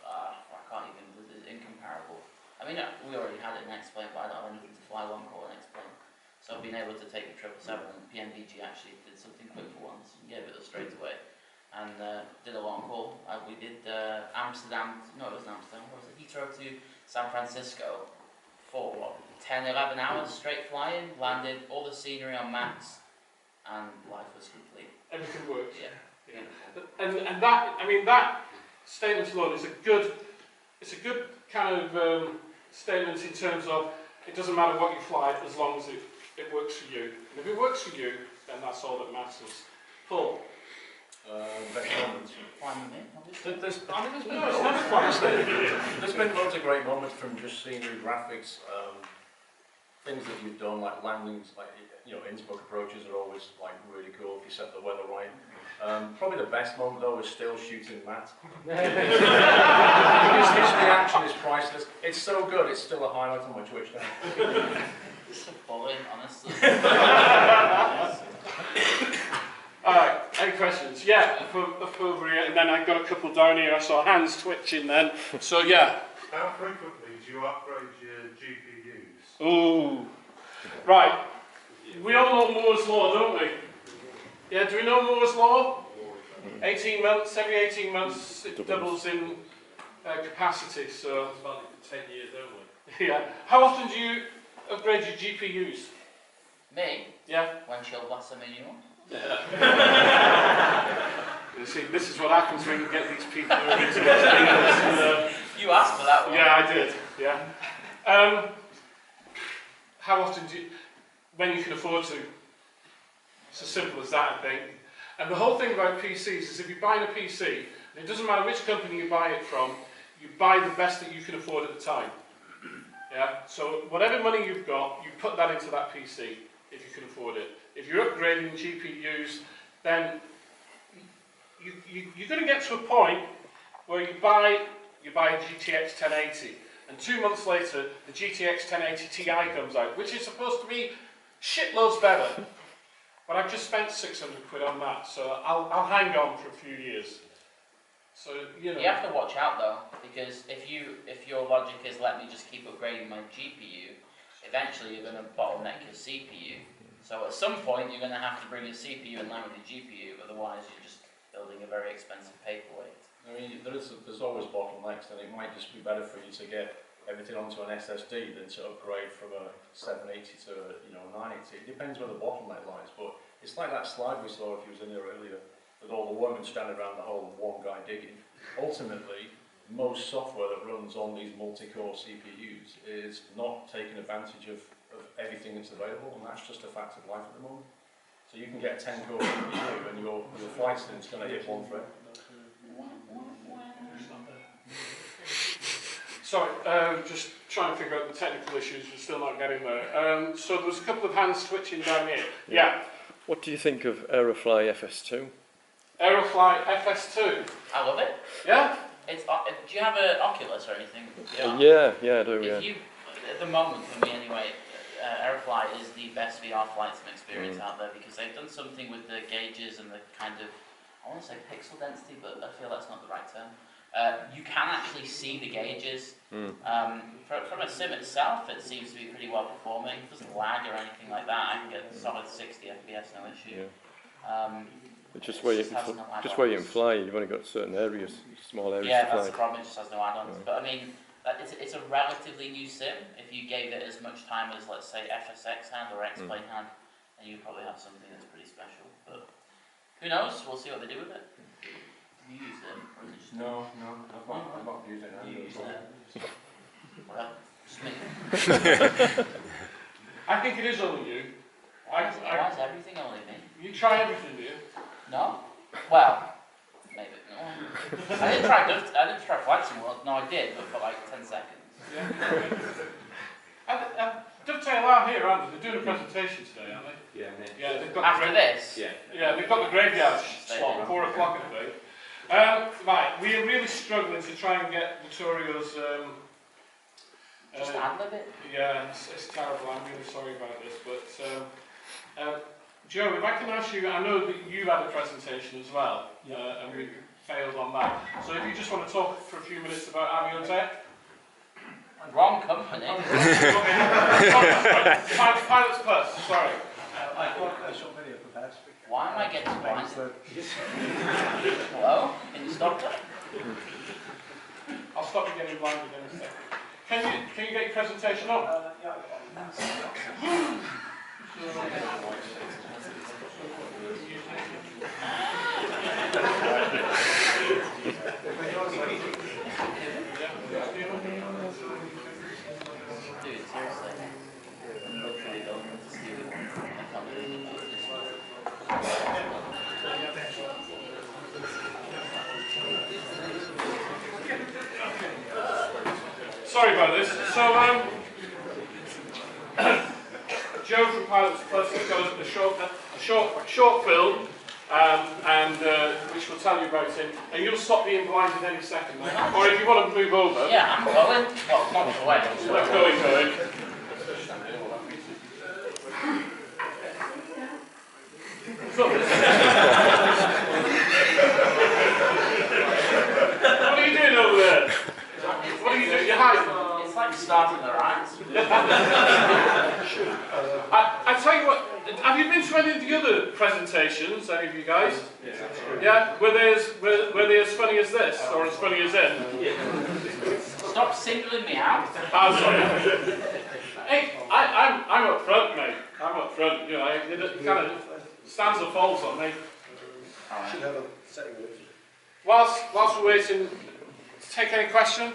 I can't even, it's incomparable. I mean, we already had it in Xplane, but I don't have anything to fly long haul in Xplane. So being able to take the 777, and PNVG actually did something quick for once, and gave it us straight away. And did a long haul. We did Amsterdam, no it wasn't Amsterdam, what was it? Heathrow to San Francisco for what? 10, 11 hours straight flying, landed all the scenery on maps, and life was complete. Everything works. Yeah. Yeah. And that, I mean, that statement alone is a good kind of statement in terms of it doesn't matter what you fly as long as it works for you. And if it works for you, then that's all that matters. Paul? Best moments. There's been loads of great moments from just scenery, graphics, things that you've done, like landings, like, you know, Innsbruck approaches are always like really cool if you set the weather right. Probably the best moment though is still shooting Matt. His reaction is priceless. It's so good, it's still a highlight on my Twitch now. It's so boring, honestly. Alright, any questions? Yeah, up over here, and then I got a couple down here. I saw hands twitching then. So yeah. How frequently do you upgrade your GPUs? Ooh. Right. We all know Moore's Law, don't we? Yeah, do we know Moore's Law? 18 months, every 18 months it doubles in capacity, so... It's valid for 10 years only. Yeah. How often do you upgrade your GPUs? Me? Yeah. When she'll blast them in you want. You see, this is what happens when you get these people who are into this. You asked for that one. Yeah, I did. Yeah. how often when you can afford to. It's as simple as that, I think. And the whole thing about PCs is if you're buying a PC, it doesn't matter which company you buy it from, you buy the best that you can afford at the time. Yeah? So whatever money you've got, you put that into that PC if you can afford it. If you're upgrading GPUs, then you're going to get to a point where you buy a GTX 1080, and 2 months later the GTX 1080 Ti comes out, which is supposed to be shitloads better. But I've just spent 600 quid on that, so I'll hang on for a few years. So, you know. You have to watch out though, because if your logic is let me just keep upgrading my GPU, eventually you're going to bottleneck your CPU. So at some point you're going to have to bring your CPU in line with your GPU, otherwise you're just building a very expensive paperweight. I mean, there's always bottlenecks, and it might just be better for you to get everything onto an SSD than to upgrade from a 780 to a 980. It depends where the bottleneck lies, but it's like that slide we saw if you was in there earlier, with all the workmen standing around the hole and one guy digging. Ultimately, most software that runs on these multi-core CPUs is not taking advantage of everything that's available, and that's just a fact of life at the moment. So you can get a 10-core CPU and your flight sim's going to hit one thread. Sorry, just trying to figure out the technical issues, we're still not getting there. So there was a couple of hands twitching down here. Yeah. What do you think of Aerofly FS2? Aerofly FS2? I love it. Yeah? It's, do you have an Oculus or anything? Yeah, I do, yeah. At the moment, for me anyway, Aerofly is the best VR flight sim experience out there, because they've done something with the gauges and the kind of, I want to say pixel density, but I feel that's not the right term. You can actually see the gauges. From a sim itself, it seems to be pretty well performing. It doesn't lag or anything like that. I can get solid 60 FPS, no issue. But just where you can fly, you've only got certain areas, small areas to fly. Yeah, that's the problem. It just has no add-ons. But I mean, it's a relatively new sim. If you gave it as much time as, let's say, FSX had or Xplane had, then you'd probably have something that's pretty special. But who knows? We'll see what they do with it. Have you used it? Or is it just No, I've not used it. You used it. Well, just me. I think it is only you. Why is everything only me? You try everything, do you? No? Well, maybe. No. I didn't try Flight Sim World. No, I did, but for like 10 seconds. Yeah. Dovetail out here, aren't they? They're doing a presentation today, aren't they? Yeah, they've got after this? Yeah, they've got the graveyard slot, 4 o'clock I think. Right, we are really struggling to try and get Vittorio's... just ad-lib it? Yeah, it's terrible, I'm really sorry about this, but... Joe, if I can ask you, I know that you had a presentation as well, and we failed on that. So if you just want to talk for a few minutes about Aviotek. Wrong company. Pilots Plus, sorry. I've got a short video prepared. Why am I getting blinded? Hello? Can you stop that? I'll stop you getting blinded in a second. Can you get your presentation on? Dude, seriously. I'm literally going to steal it. I can't believe it. Sorry about this. So, Joe from Pilots Plus has got a short film, which will tell you about him, and you'll stop being blinded any second, mate. Or if you want to move over. Yeah, I'm going. Well, not away. Going. What are you doing over there? What are you doing? You're hiding. It's like starting the rats. I tell you what, have you been to any of the other presentations, any of you guys? Yeah? Were they as funny as this, or as funny as them? Stop singling me out. I'm sorry. Hey, I'm up front, mate. I'm up front. You know, it kind of stands or falls on me. Whilst we're waiting, to take any question?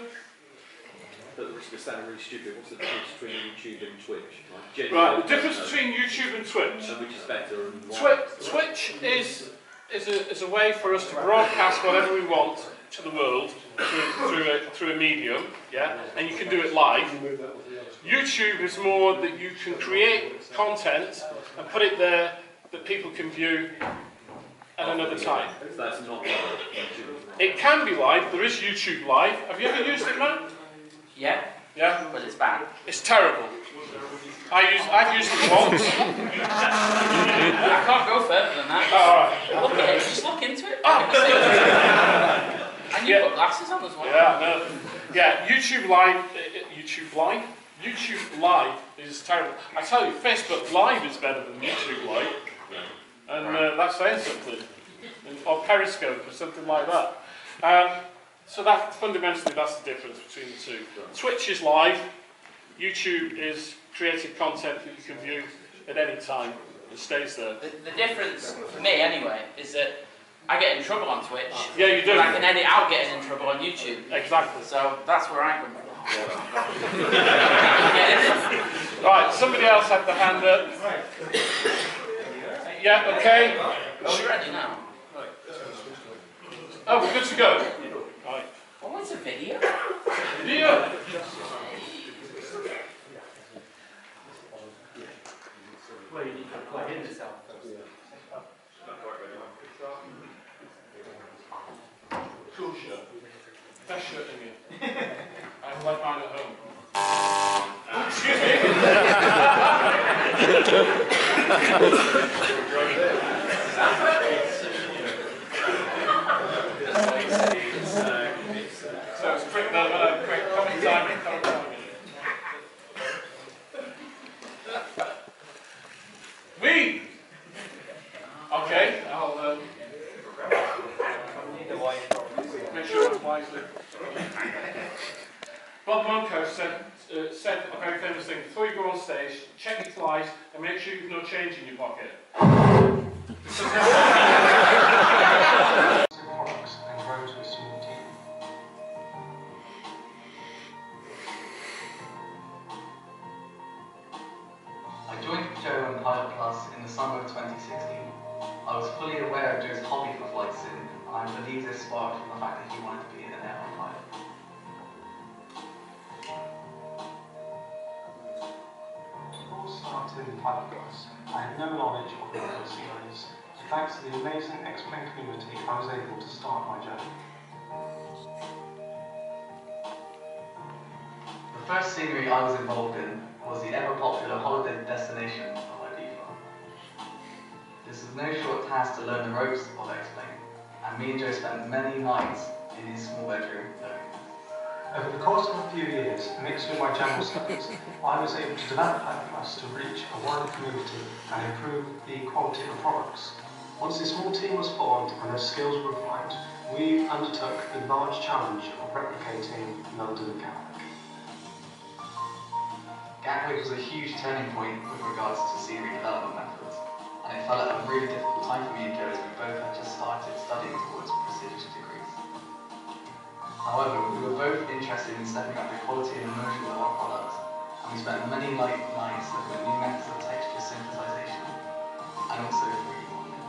which is sounding really stupid, what's the difference between YouTube and Twitch? Like, right, the difference between YouTube and Twitch. And which is better and why? Twitch is a way for us to broadcast whatever we want to the world through a medium, yeah, and you can do it live. YouTube is more that you can create content and put it there that people can view at another time. So that's not YouTube. It can be live. There is YouTube Live. Have you ever used it, Matt? Yeah. Yeah. But it's bad. It's terrible. I've used it once. I can't go further than that. Oh, all right. Look at it. Just look into it. And you've got glasses on as well. Yeah, no. Yeah, YouTube Live. YouTube Live is terrible. I tell you, Facebook Live is better than YouTube Live, and that's saying something. Or Periscope or something like that. So that fundamentally, that's the difference between the two. Twitch is live. YouTube is created content that you can view at any time. It stays there. The difference, for me anyway, is that I get in trouble on Twitch. Yeah, you do. But I can edit out getting in trouble on YouTube. Exactly. So that's where I come from. Right, somebody else had the hand up. Yeah, okay. Oh, we're ready now. Oh, we're good to go. Right. Oh, it's a video? Video? Well, you need to plug in yourself. Cool shirt. Best shirt in here. I like mine at home. Oh, excuse So it's quick comment time. Me! Okay, I'll make sure it's wisely. Bob Monco said a very famous thing: before you go on stage, check your flies and make sure you've no change in your pocket. I joined Joe and Pilot Plus in the summer of 2016. I was fully aware of Joe's hobby for flight sim, and I believe this sparked from the fact that he wanted to be an airline pilot. Before starting Pilot Plus, I had no knowledge of the aero series, so thanks to the amazing Xplane community, I was able to start my journey. The first scenery I was involved in was the ever-popular holiday destination of Ibiza. This was no short task to learn the ropes of Xplane, and me and Joe spent many nights in his small bedroom learning. Over the course of a few years, mixed with my general studies, I was able to develop Pilot Plus to reach a wider community and improve the quality of the products. Once a small team was formed and their skills were refined, we undertook the large challenge of replicating London Gatwick. Gatwick was a huge turning point with regards to scenery development methods, and it fell at a really difficult time for me and Joe as we both had just started studying towards prestigious degrees. However, we were both interested in stepping up the quality and immersion of our products, and we spent many nights looking at new methods of texture synthesization, and also 3D modeling.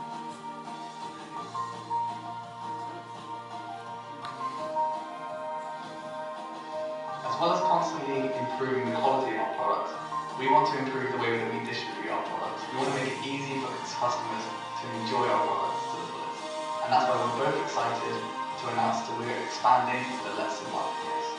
As well as constantly improving the quality of our products, we want to improve the way that we distribute our products. We want to make it easy for customers to enjoy our products to the fullest. And that's why we're both excited to announce that we're expanding the Let's Sim marketplace.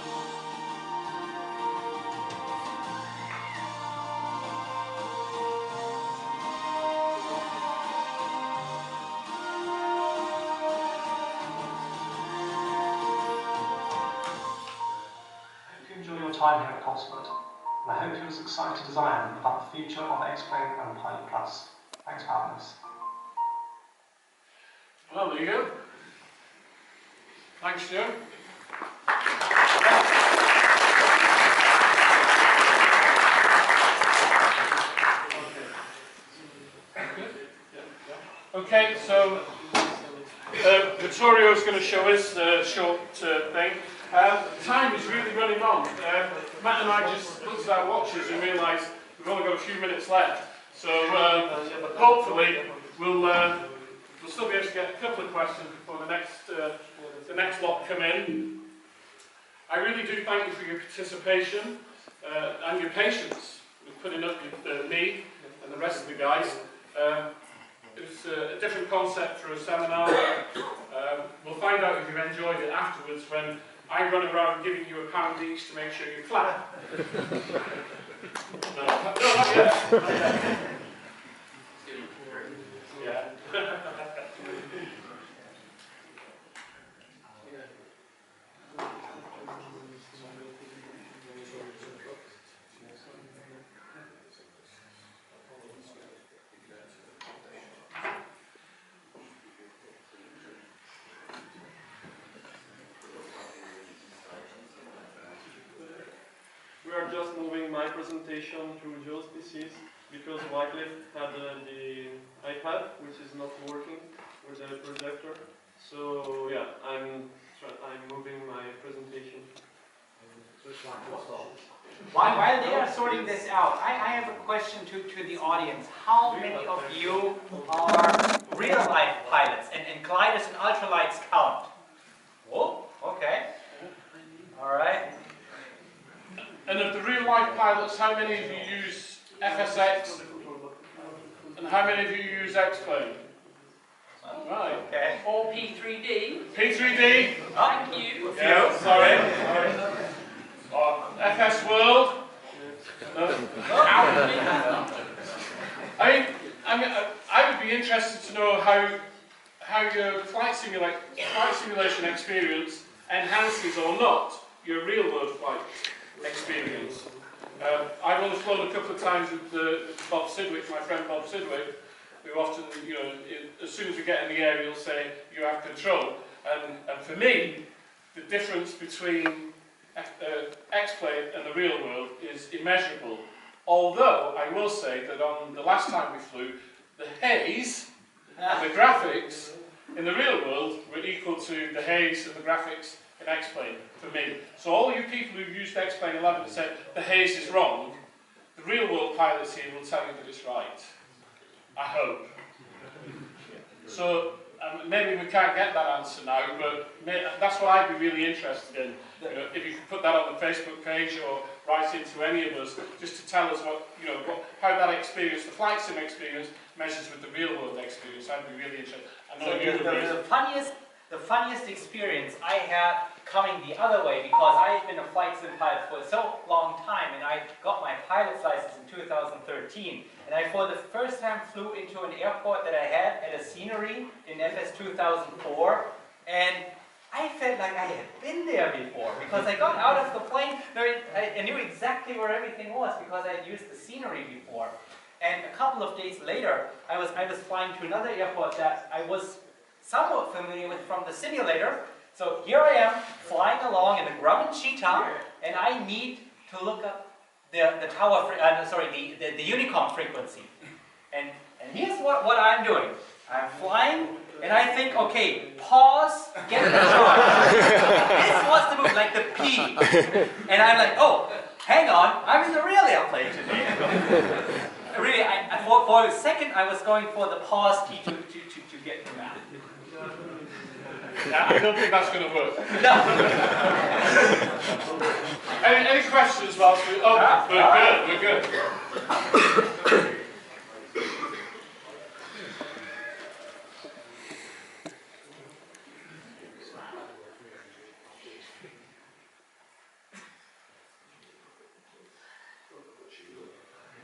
Enjoy your time here at Cosford, and I hope you're as excited as I am about the future of Xplane and Pilot Plus. Thanks for having us. Well, there you go. Thanks, Joe. Okay, so Vittorio is going to show us a short thing. Time is really running on. Matt and I just looked at our watches and realised we've only got a few minutes left. So hopefully we'll still be able to get a couple of questions before the next lot come in. I really do thank you for your participation and your patience with putting up with me and the rest of the guys. It was a different concept for a seminar. We'll find out if you've enjoyed it afterwards when I run around giving you £1 each to make sure you clap. No, not yet. Not yet. Yeah. We are just moving my presentation to Joe's PCs because Wycliffe had the iPad, which is not working with the projector. So yeah, I'm moving my presentation. While they are sorting this out, I have a question to the audience. How many of you are real-life pilots and gliders and ultralights count? Oh, okay. All right. And of the real-life pilots, how many of you use FSX? And how many of you use Xplane? Right. Okay. Or P3D. P3D? Thank you. Yeah, sorry. FS World? No. I would be interested to know how your flight simulation experience enhances or not your real-world flight experience. I've only flown a couple of times with Bob Sidwick, my friend Bob Sidwick, who often, as soon as we get in the air, he'll say, you have control. And for me, the difference between Xplane and the real world is immeasurable. Although, I will say that on the last time we flew, the haze and the graphics in the real world were equal to the haze and the graphics in Xplane for me. So all you people who've used Xplane 11 and said the haze is wrong, the real world pilots here will tell you that it's right. I hope. So maybe we can't get that answer now, but that's what I'd be really interested in. If you could put that on the Facebook page or write into any of us, just to tell us how that experience, the flight sim experience, measures with the real world experience. I'd be really interested. I know you would be. The funniest experience I had coming the other way, because I had been a flight sim pilot for so long time, and I got my pilot's license in 2013, and I for the first time flew into an airport that I had at a scenery in FS 2004, and I felt like I had been there before, because I got out of the plane, I knew exactly where everything was, because I had used the scenery before. And a couple of days later, I was flying to another airport that I was somewhat familiar with from the simulator. So here I am flying along in the Grumman Cheetah, and I need to look up the tower, the Unicom frequency. And here's what I'm doing. I'm flying, and I think, okay, pause, get in the charge. This was the move, like the P. And I'm like, oh, hang on, I'm in the real airplane today. Really, for a second, I was going for the pause key to get him out. Yeah, I don't think that's going to work. No. Any questions whilst we... Oh, we're good.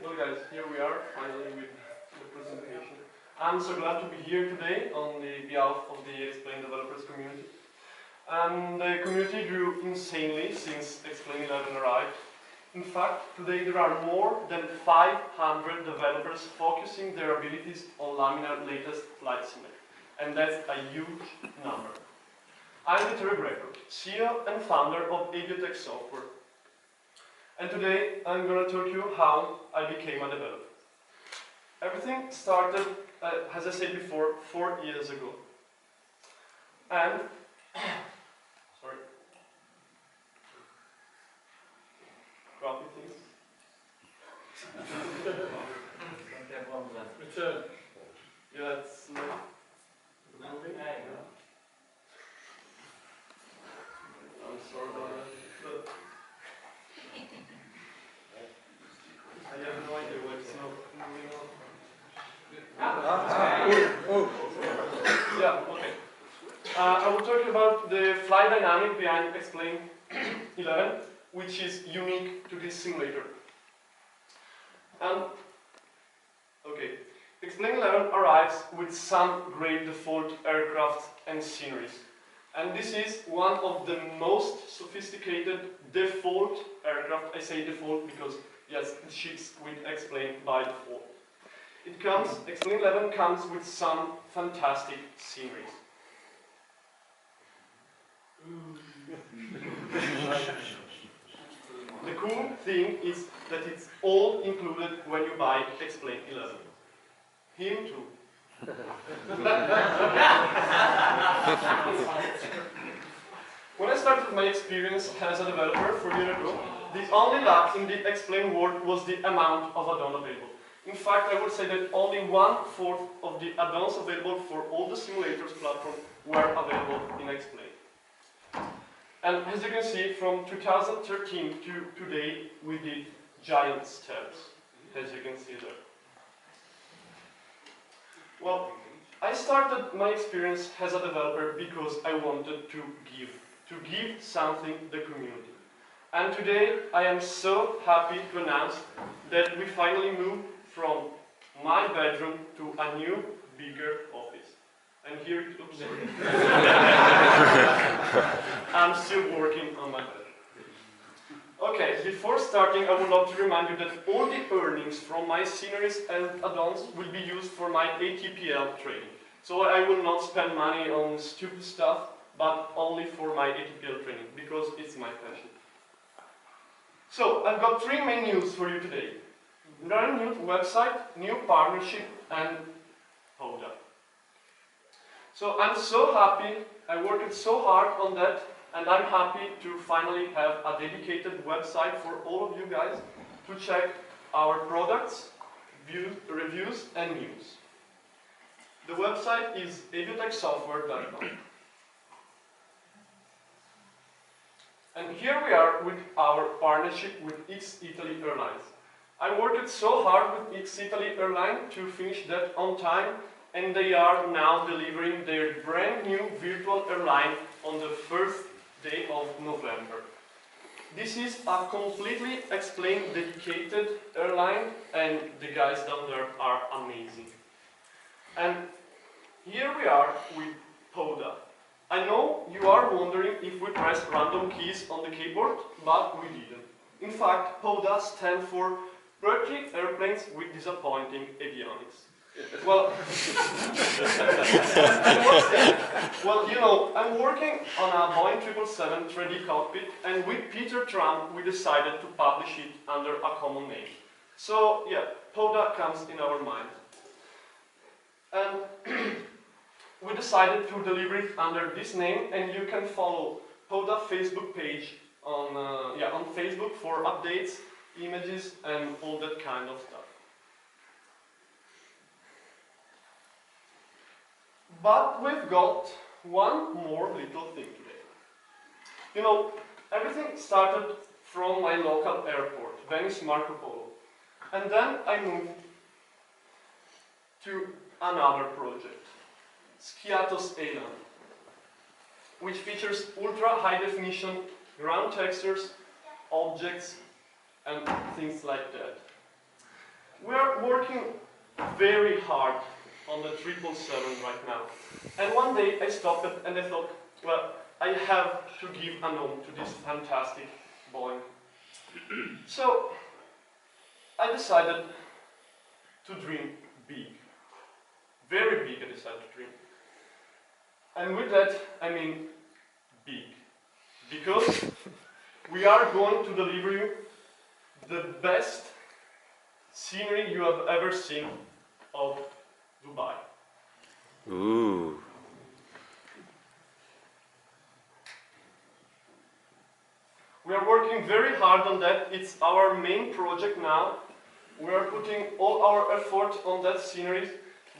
Well guys, here we are, finally with the presentation. I'm so glad to be here today on the behalf of the Xplane developers community. And the community grew insanely since Xplane 11 arrived. In fact, today there are more than 500 developers focusing their abilities on laminar latest flight simulator. And that's a huge number. I'm Vittorio, CEO and founder of Aviotek software. And today I'm going to talk you how I became a developer. Everything started, as I said before, 4 years ago. And, sorry. behind Xplane 11, which is unique to this simulator. And okay, Xplane 11 arrives with some great default aircraft and sceneries. And this is one of the most sophisticated default aircraft. I say default because, yes, it ships with Xplane by default. Xplane 11 comes with some fantastic sceneries. The cool thing is that it's all included when you buy Xplane 11. Him too. When I started my experience as a developer 4 years ago, the only lapse in the Xplane world was the amount of add-ons available. In fact, I would say that only 1/4 of the add-ons available for all the simulators platform were available in Xplane. And as you can see, from 2013 to today, we did giant steps, as you can see there. Well, I started my experience as a developer because I wanted to give something to the community. And today, I am so happy to announce that we finally moved from my bedroom to a new, bigger office. And here it looks. I'm still working on my bedroom. Okay, before starting, I would love to remind you that all the earnings from my sceneries and add-ons will be used for my ATPL training. So I will not spend money on stupid stuff, but only for my ATPL training, because it's my passion. So, I've got 3 main news for you today. Brand new website, new partnership, and PODA. So I'm so happy, I worked so hard on that, and I'm happy to finally have a dedicated website for all of you guys to check our products, reviews, and news. The website is avioteksoftware.com. And here we are with our partnership with Italy Airlines. I worked so hard with Italy Airlines to finish that on time, and they are now delivering their brand new virtual airline on the first day of November. This is a completely Xplane dedicated airline, and the guys down there are amazing. And here we are with PODA. I know you are wondering if we pressed random keys on the keyboard, but we didn't. In fact, PODA stands for Pretty Airplanes with Disappointing Avionics. Well, what's that? Well, you know, I'm working on a Boeing 777 3D cockpit, and with Peter Trump, we decided to publish it under a common name. So, yeah, PODA comes in our mind. And we decided to deliver it under this name, and you can follow PODA Facebook page on Facebook for updates, images, and all that kind of stuff. But we've got one more little thing today. You know, everything started from my local airport, Venice Marco Polo. And then I moved to another project, Schiatos Elan, which features ultra-high definition ground textures, objects, and things like that. We are working very hard on the 777 right now. And one day I stopped and I thought, well, I have to give a name to this fantastic Boeing. So I decided to dream big. Very big I decided to dream. And with that, I mean big. Because we are going to deliver you the best scenery you have ever seen of Dubai. Ooh. We are working very hard on that. It's our main project now. We are putting all our effort on that scenery,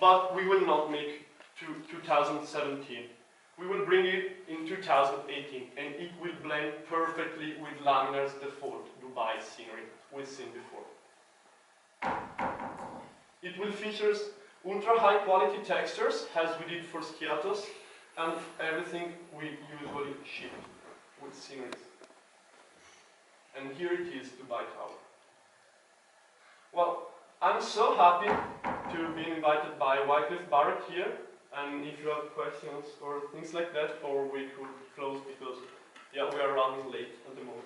but we will not make to 2017. We will bring it in 2018, and it will blend perfectly with Laminar's default Dubai scenery we've seen before. It will feature ultra high quality textures, as we did for Schiatos, and everything we usually ship with sceneries. And here it is, Dubai Tower. Well, I'm so happy to be invited by Wycliffe Barrett here, and if you have questions or things like that, or we could close because, yeah, we are running late at the moment.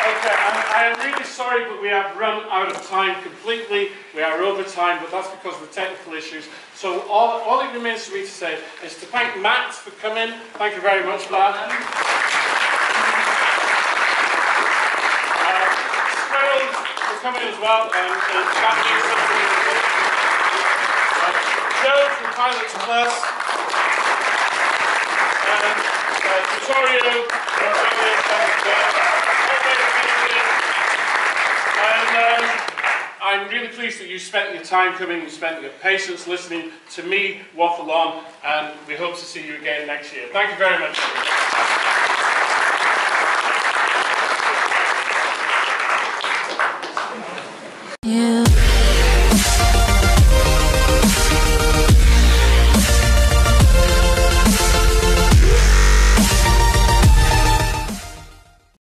Okay, I am really sorry, but we have run out of time completely. We are over time, but that's because of the technical issues. So all it remains for me to say is to thank Matt for coming. Thank you very much, Matt. Squirrel for coming as well. Joe from Pilots Plus. Vittorio and I'm really pleased that you spent your time coming, you spent your patience listening to me waffle on, and we hope to see you again next year. Thank you very much.